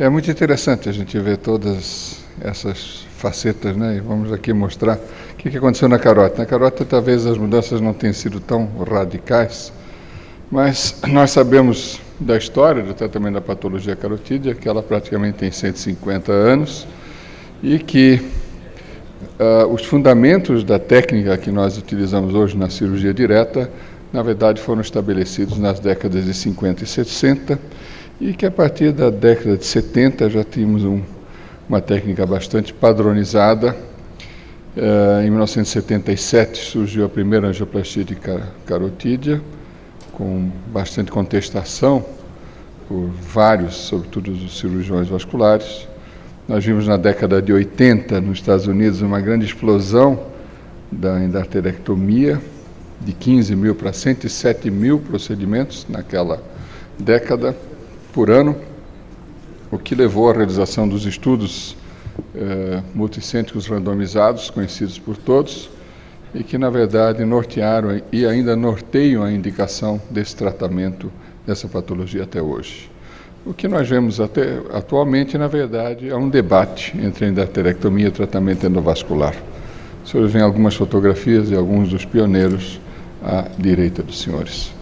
É muito interessante a gente ver todas essas facetas, né? E vamos aqui mostrar o que aconteceu na carótida. Na carótida, talvez as mudanças não tenham sido tão radicais, mas nós sabemos da história do tratamento da patologia carotídea, que ela praticamente tem 150 anos e que os fundamentos da técnica que nós utilizamos hoje na cirurgia direta, na verdade, foram estabelecidos nas décadas de 50 e 60, e que a partir da década de 70 já tínhamos uma técnica bastante padronizada. Em 1977 surgiu a primeira angioplastia de carotídea, com bastante contestação por vários, sobretudo os cirurgiões vasculares. Nós vimos na década de 80, nos Estados Unidos, uma grande explosão da endarterectomia, de 15 mil para 107 mil procedimentos naquela década por ano, o que levou à realização dos estudos multicêntricos randomizados, conhecidos por todos, e que, na verdade, nortearam e ainda norteiam a indicação desse tratamento, dessa patologia até hoje. O que nós vemos até atualmente, na verdade, é um debate entre a endarterectomia e o tratamento endovascular. Os senhores veem algumas fotografias e alguns dos pioneiros à direita dos senhores.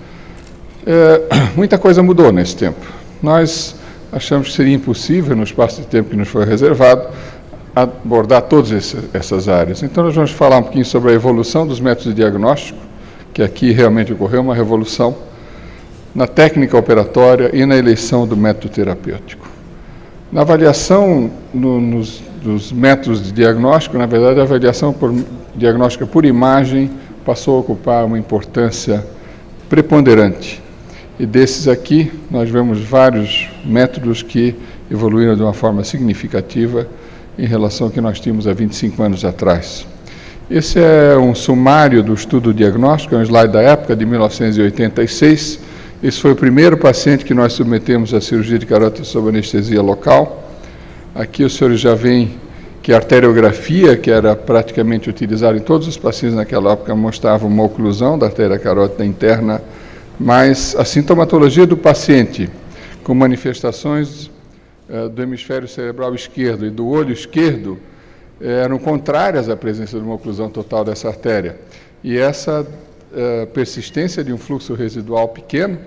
Muita coisa mudou nesse tempo. Nós achamos que seria impossível, no espaço de tempo que nos foi reservado, abordar todas essas áreas. Então, nós vamos falar um pouquinho sobre a evolução dos métodos de diagnóstico, que aqui realmente ocorreu uma revolução, na técnica operatória e na eleição do método terapêutico. Na avaliação dos métodos de diagnóstico, na verdade, a avaliação diagnóstica por imagem passou a ocupar uma importância preponderante. E desses aqui, nós vemos vários métodos que evoluíram de uma forma significativa em relação ao que nós tínhamos há 25 anos atrás. Esse é um sumário do estudo diagnóstico, é um slide da época, de 1986. Esse foi o primeiro paciente que nós submetemos à cirurgia de carótida sob anestesia local. Aqui os senhores já veem que a arteriografia, que era praticamente utilizada em todos os pacientes naquela época, mostrava uma oclusão da artéria carótida interna, mas a sintomatologia do paciente, com manifestações do hemisfério cerebral esquerdo e do olho esquerdo, eram contrárias à presença de uma oclusão total dessa artéria. E essa persistência de um fluxo residual pequeno,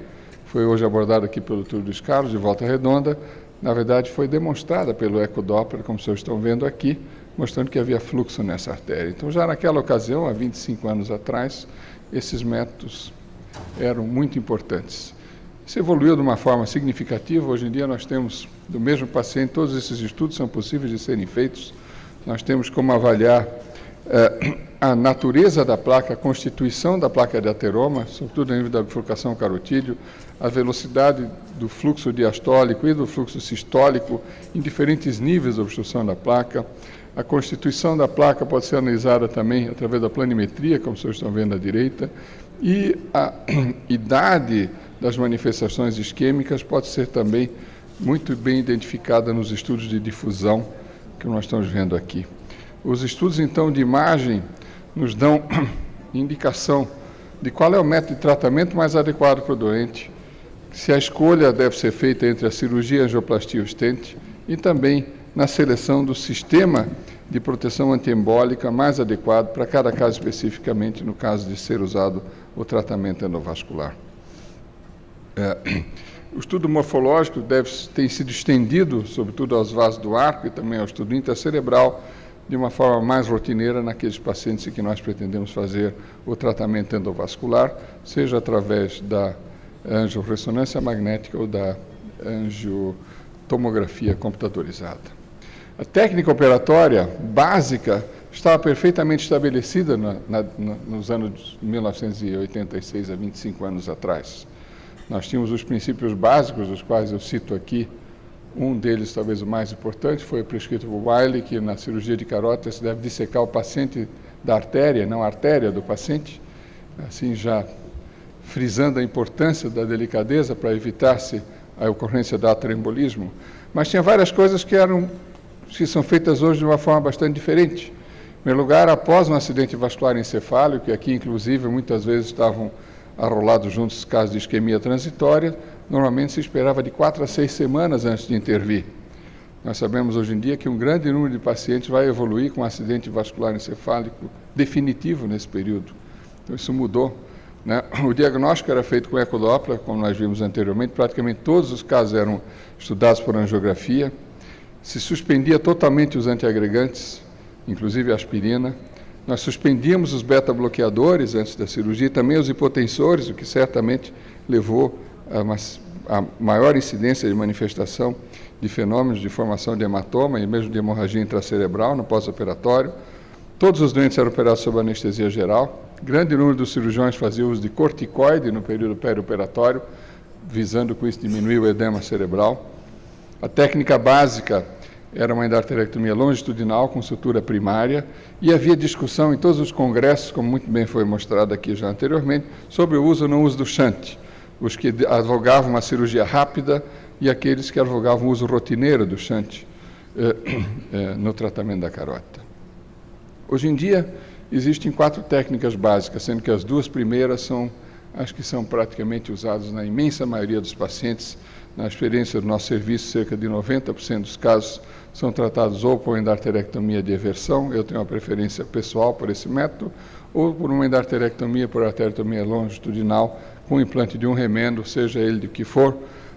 foi hoje abordado aqui pelo Dr. Luiz Carlos, de Volta Redonda, na verdade foi demonstrada pelo ecodoppler, como vocês estão vendo aqui, mostrando que havia fluxo nessa artéria. Então, já naquela ocasião, há 25 anos atrás, esses métodos eram muito importantes. Isso evoluiu de uma forma significativa. Hoje em dia nós temos, do mesmo paciente, todos esses estudos são possíveis de serem feitos. Nós temos como avaliar a natureza da placa, a constituição da placa de ateroma, sobretudo a nível da bifurcação carotídeo, a velocidade do fluxo diastólico e do fluxo sistólico em diferentes níveis de obstrução da placa. A constituição da placa pode ser analisada também através da planimetria, como vocês estão vendo à direita, e a idade das manifestações isquêmicas pode ser também muito bem identificada nos estudos de difusão que nós estamos vendo aqui. Os estudos, então, de imagem nos dão indicação de qual é o método de tratamento mais adequado para o doente, se a escolha deve ser feita entre a cirurgia, a angioplastia e o stent, e também na seleção do sistema de proteção antiembólica mais adequado para cada caso especificamente, no caso de ser usado o tratamento endovascular. O estudo morfológico tem sido estendido, sobretudo aos vasos do arco e também ao estudo intercerebral, de uma forma mais rotineira naqueles pacientes em que nós pretendemos fazer o tratamento endovascular, seja através da angiorressonância magnética ou da angiotomografia computadorizada. A técnica operatória básica estava perfeitamente estabelecida nos anos de 1986, há 25 anos atrás. Nós tínhamos os princípios básicos, dos quais eu cito aqui. Um deles, talvez o mais importante, foi prescrito por Wiley, que na cirurgia de carótida se deve dissecar o paciente da artéria, não a artéria do paciente, assim já frisando a importância da delicadeza para evitar-se a ocorrência da atroembolismo. Mas tinha várias coisas que são feitas hoje de uma forma bastante diferente. Em primeiro lugar, após um acidente vascular encefálico, que aqui, inclusive, muitas vezes estavam arrolados juntos casos de isquemia transitória, normalmente se esperava de 4 a 6 semanas antes de intervir. Nós sabemos hoje em dia que um grande número de pacientes vai evoluir com acidente vascular encefálico definitivo nesse período. Então isso mudou, né? O diagnóstico era feito com ecodoppler, como nós vimos anteriormente, praticamente todos os casos eram estudados por angiografia, se suspendia totalmente os antiagregantes, inclusive a aspirina. Nós suspendíamos os beta-bloqueadores antes da cirurgia, também os hipotensores, o que certamente levou a maior incidência de manifestação de fenômenos de formação de hematoma e mesmo de hemorragia intracerebral no pós-operatório. Todos os doentes eram operados sob anestesia geral. Grande número dos cirurgiões fazia uso de corticoide no período perioperatório, visando com isso diminuir o edema cerebral. A técnica básica era uma endarterectomia longitudinal com sutura primária e havia discussão em todos os congressos, como muito bem foi mostrado aqui já anteriormente, sobre o uso ou não uso do shunt. Os que advogavam uma cirurgia rápida e aqueles que advogavam o uso rotineiro do shunt no tratamento da carótida. Hoje em dia, existem 4 técnicas básicas, sendo que as 2 primeiras acho que são praticamente usadas na imensa maioria dos pacientes. Na experiência do nosso serviço, cerca de 90% dos casos são tratados ou por endarterectomia de eversão, eu tenho uma preferência pessoal por esse método, ou por uma endarterectomia por arteriotomia longitudinal com implante de um remendo, seja ele de que for,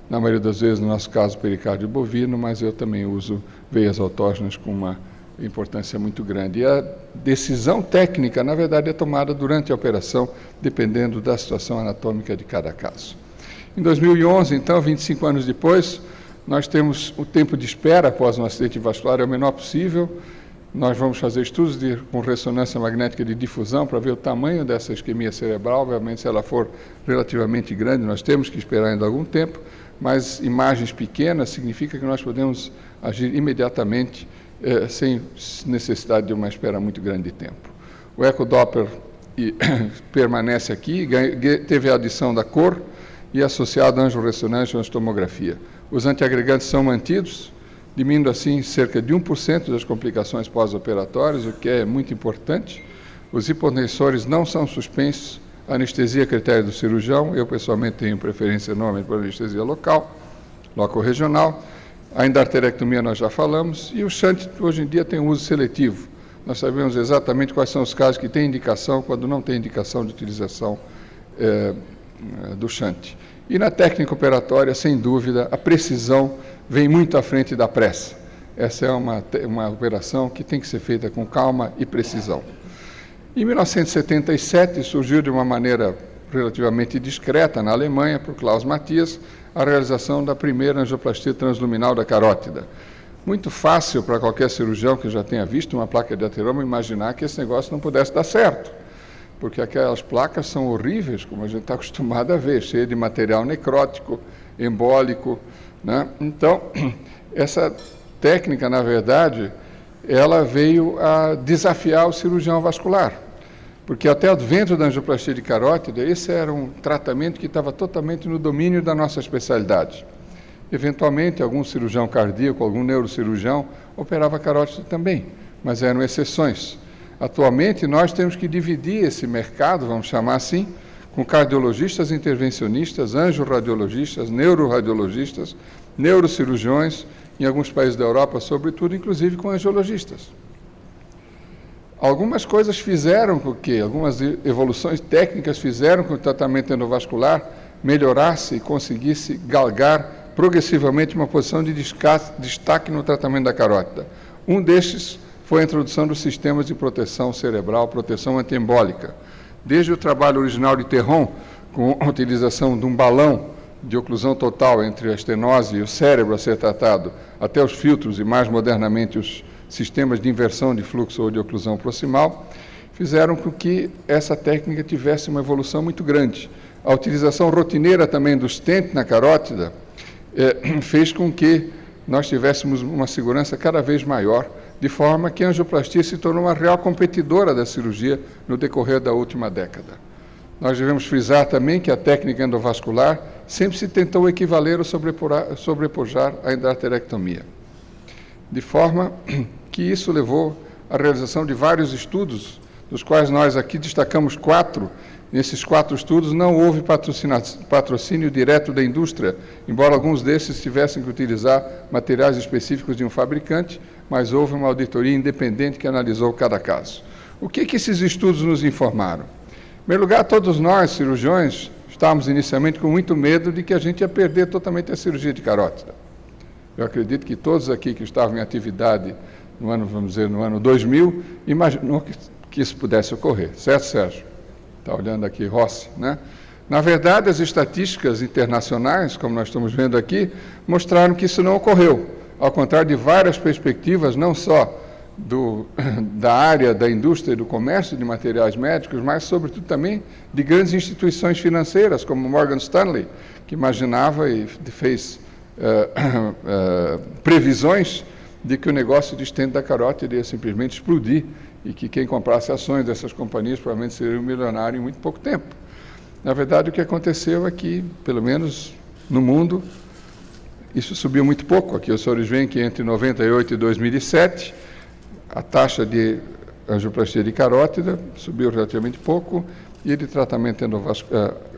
na maioria das vezes, no nosso caso, pericárdio bovino, mas eu também uso veias autógenas com uma importância muito grande. E a decisão técnica, na verdade, é tomada durante a operação, dependendo da situação anatômica de cada caso. Em 2011, então, 25 anos depois, nós temos o tempo de espera após um acidente vascular é o menor possível. Nós vamos fazer estudos com ressonância magnética de difusão para ver o tamanho dessa isquemia cerebral. Obviamente, se ela for relativamente grande, nós temos que esperar ainda algum tempo, mas imagens pequenas significa que nós podemos agir imediatamente sem necessidade de uma espera muito grande de tempo. O ecodoppler permanece aqui, teve a adição da cor e associado à angiorressonância e angiostomografia. Os antiagregantes são mantidos, diminuindo assim cerca de 1% das complicações pós-operatórias, o que é muito importante. Os hipotensores não são suspensos, a anestesia é critério do cirurgião, eu pessoalmente tenho preferência enorme por anestesia local, loco-regional. A endarterectomia nós já falamos, e o shunt hoje em dia tem um uso seletivo. Nós sabemos exatamente quais são os casos que têm indicação, quando não tem indicação de utilização do shunt. E na técnica operatória, sem dúvida, a precisão vem muito à frente da pressa. Essa é uma operação que tem que ser feita com calma e precisão. Em 1977, surgiu de uma maneira relativamente discreta na Alemanha, por Klaus Matthias, a realização da primeira angioplastia transluminal da carótida. Muito fácil para qualquer cirurgião que já tenha visto uma placa de ateroma imaginar que esse negócio não pudesse dar certo, porque aquelas placas são horríveis, como a gente está acostumado a ver, cheia de material necrótico, embólico, né? Então, essa técnica, na verdade, ela veio a desafiar o cirurgião vascular, porque até o advento da angioplastia de carótida, esse era um tratamento que estava totalmente no domínio da nossa especialidade. Eventualmente, algum cirurgião cardíaco, algum neurocirurgião operava carótida também, mas eram exceções. Atualmente, nós temos que dividir esse mercado, vamos chamar assim, com cardiologistas intervencionistas, angioradiologistas, neuroradiologistas, neurocirurgiões, em alguns países da Europa, sobretudo, inclusive com angiologistas. Algumas coisas fizeram com que, algumas evoluções técnicas fizeram com que o tratamento endovascular melhorasse e conseguisse galgar progressivamente uma posição de destaque no tratamento da carótida. Um destes foi a introdução dos sistemas de proteção cerebral, proteção antiembólica. Desde o trabalho original de Terron, com a utilização de um balão de oclusão total entre a estenose e o cérebro a ser tratado, até os filtros e, mais modernamente, os sistemas de inversão de fluxo ou de oclusão proximal, fizeram com que essa técnica tivesse uma evolução muito grande. A utilização rotineira também do stent na carótida fez com que nós tivéssemos uma segurança cada vez maior, de forma que a angioplastia se tornou uma real competidora da cirurgia no decorrer da última década. Nós devemos frisar também que a técnica endovascular sempre se tentou equivaler ou sobrepujar a endarterectomia, de forma que isso levou à realização de vários estudos, dos quais nós aqui destacamos 4, nesses 4 estudos não houve patrocínio direto da indústria, embora alguns desses tivessem que utilizar materiais específicos de um fabricante, mas houve uma auditoria independente que analisou cada caso. O que esses estudos nos informaram? Em primeiro lugar, todos nós, cirurgiões, estávamos inicialmente com muito medo de que a gente ia perder totalmente a cirurgia de carótida. Eu acredito que todos aqui que estavam em atividade no ano, vamos dizer, no ano 2000, imaginou que isso pudesse ocorrer. Certo, Sérgio? Está olhando aqui, Rossi, né? Na verdade, as estatísticas internacionais, como nós estamos vendo aqui, mostraram que isso não ocorreu. Ao contrário de várias perspectivas, não só da área da indústria e do comércio de materiais médicos, mas, sobretudo, também de grandes instituições financeiras, como Morgan Stanley, que imaginava e fez previsões de que o negócio de estente da carótida ia simplesmente explodir e que quem comprasse ações dessas companhias provavelmente seria um milionário em muito pouco tempo. Na verdade, o que aconteceu é que, pelo menos no mundo, isso subiu muito pouco. Aqui os senhores veem que entre 98 e 2007, a taxa de angioplastia de carótida subiu relativamente pouco e de tratamento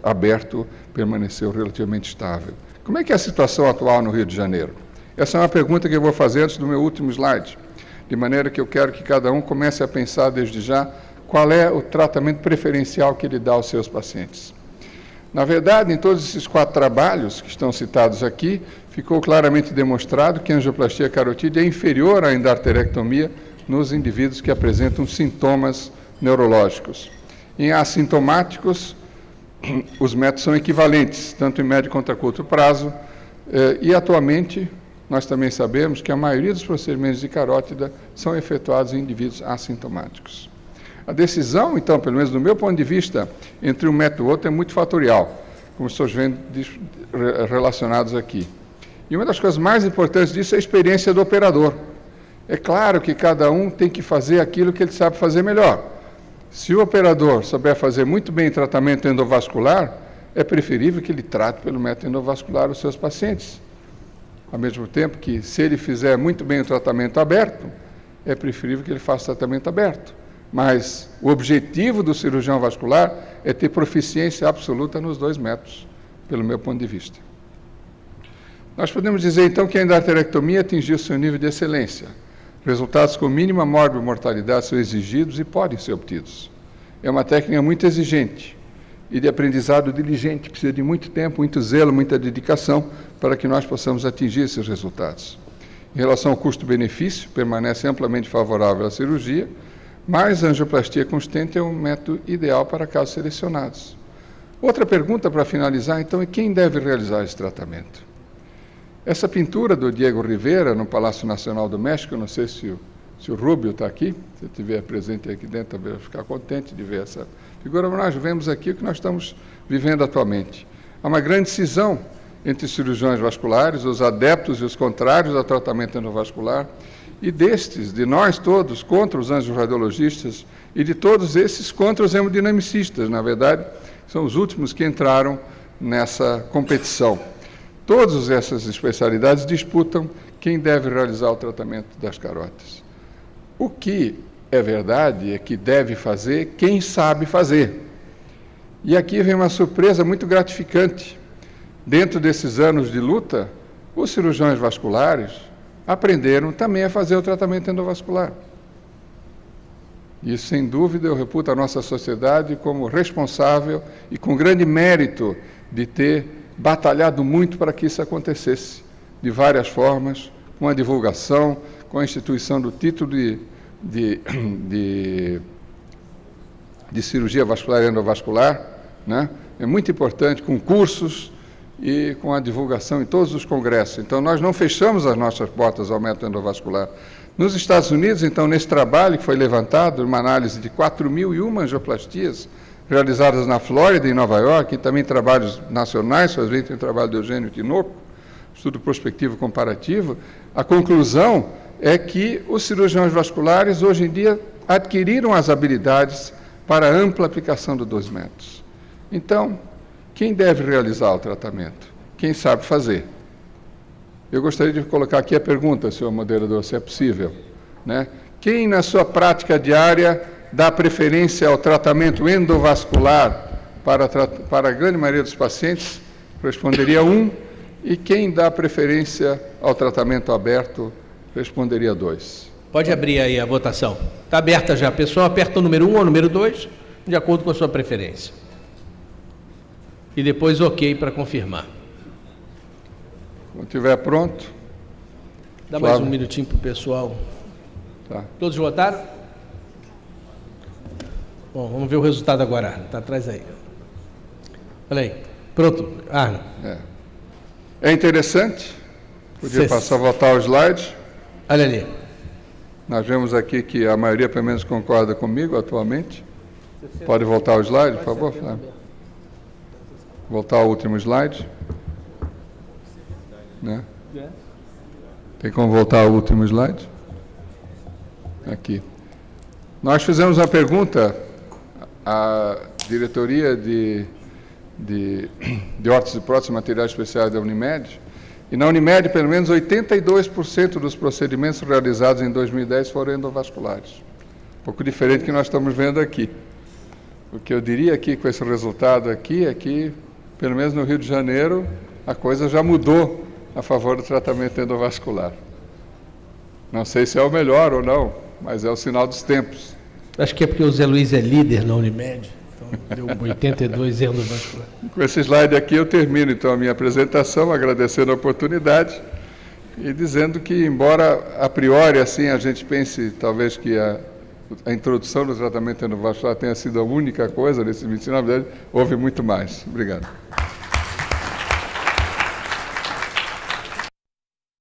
aberto permaneceu relativamente estável. Como é que é a situação atual no Rio de Janeiro? Essa é uma pergunta que eu vou fazer antes do meu último slide, de maneira que eu quero que cada um comece a pensar desde já qual é o tratamento preferencial que ele dá aos seus pacientes. Na verdade, em todos esses 4 trabalhos que estão citados aqui, ficou claramente demonstrado que a angioplastia carotídea é inferior à endarterectomia nos indivíduos que apresentam sintomas neurológicos. Em assintomáticos, os métodos são equivalentes, tanto em médio quanto a curto prazo, e atualmente nós também sabemos que a maioria dos procedimentos de carótida são efetuados em indivíduos assintomáticos. A decisão, então, pelo menos do meu ponto de vista, entre um método e outro é muito fatorial, como vocês veem relacionados aqui. E uma das coisas mais importantes disso é a experiência do operador. É claro que cada um tem que fazer aquilo que ele sabe fazer melhor. Se o operador souber fazer muito bem o tratamento endovascular, é preferível que ele trate pelo método endovascular os seus pacientes. Ao mesmo tempo que, se ele fizer muito bem o tratamento aberto, é preferível que ele faça o tratamento aberto. Mas o objetivo do cirurgião vascular é ter proficiência absoluta nos 2 métodos, pelo meu ponto de vista. Nós podemos dizer, então, que a endarterectomia atingiu seu nível de excelência. Resultados com mínima morbimortalidade são exigidos e podem ser obtidos. É uma técnica muito exigente e de aprendizado diligente, precisa de muito tempo, muito zelo, muita dedicação para que nós possamos atingir esses resultados. Em relação ao custo-benefício, permanece amplamente favorável à cirurgia, mas a angioplastia com stent é um método ideal para casos selecionados. Outra pergunta para finalizar, então, é quem deve realizar esse tratamento? Essa pintura do Diego Rivera, no Palácio Nacional do México, não sei se o Rubio está aqui, se estiver presente aqui dentro, talvez eu ficar contente de ver essa figura, mas nós vemos aqui o que nós estamos vivendo atualmente. Há uma grande cisão entre cirurgiões vasculares, os adeptos e os contrários ao tratamento endovascular, e de nós todos, contra os angioradiologistas, e de todos esses contra os hemodinamicistas, na verdade, são os últimos que entraram nessa competição. Todas essas especialidades disputam quem deve realizar o tratamento das carótidas. O que é verdade é que deve fazer quem sabe fazer. E aqui vem uma surpresa muito gratificante. Dentro desses anos de luta, os cirurgiões vasculares aprenderam também a fazer o tratamento endovascular. E, sem dúvida, eu reputo a nossa sociedade como responsável e com grande mérito de ter batalhado muito para que isso acontecesse, de várias formas, com a divulgação, com a instituição do título de cirurgia vascular e endovascular, né? É muito importante, com cursos e com a divulgação em todos os congressos. Então, nós não fechamos as nossas portas ao método endovascular. Nos Estados Unidos, então, nesse trabalho que foi levantado, uma análise de 4.001 angioplastias, realizadas na Flórida e em Nova York, e também trabalhos nacionais, por exemplo, tem o trabalho de Eugênio Tinoco, estudo prospectivo comparativo, a conclusão é que os cirurgiões vasculares, hoje em dia, adquiriram as habilidades para a ampla aplicação dos 2 métodos. Então, quem deve realizar o tratamento? Quem sabe fazer? Eu gostaria de colocar aqui a pergunta, senhor moderador, se é possível, né? Quem, na sua prática diária, dá preferência ao tratamento endovascular para a grande maioria dos pacientes, responderia 1, e quem dá preferência ao tratamento aberto, responderia 2. Pode abrir aí a votação. Está aberta já. Pessoal, aperta o número 1 ou o número 2, de acordo com a sua preferência. E depois OK para confirmar. Quando estiver pronto... Dá mais um minutinho para o pessoal. Tá. Todos votaram? Bom, vamos ver o resultado agora. Está atrás aí. Olha aí. Pronto, Arno. É interessante. Podia passar a votar o slide. Olha ali. Nós vemos aqui que a maioria, pelo menos, concorda comigo atualmente. Pode voltar o slide, por favor? Voltar ao último slide. Né? Tem como voltar ao último slide? Aqui. Nós fizemos uma pergunta à diretoria de órteses e próteses e materiais especiais da Unimed, e na Unimed, pelo menos 82% dos procedimentos realizados em 2010 foram endovasculares. Um pouco diferente do que nós estamos vendo aqui. O que eu diria aqui com esse resultado aqui é que, pelo menos no Rio de Janeiro, a coisa já mudou a favor do tratamento endovascular. Não sei se é o melhor ou não, mas é o sinal dos tempos. Acho que é porque o Zé Luiz é líder na Unimed, então deu 82 endovascular. Com esse slide aqui eu termino então a minha apresentação, agradecendo a oportunidade e dizendo que, embora a priori assim a gente pense talvez que a introdução do tratamento endovascular tenha sido a única coisa nesse 29 anos, houve muito mais. Obrigado.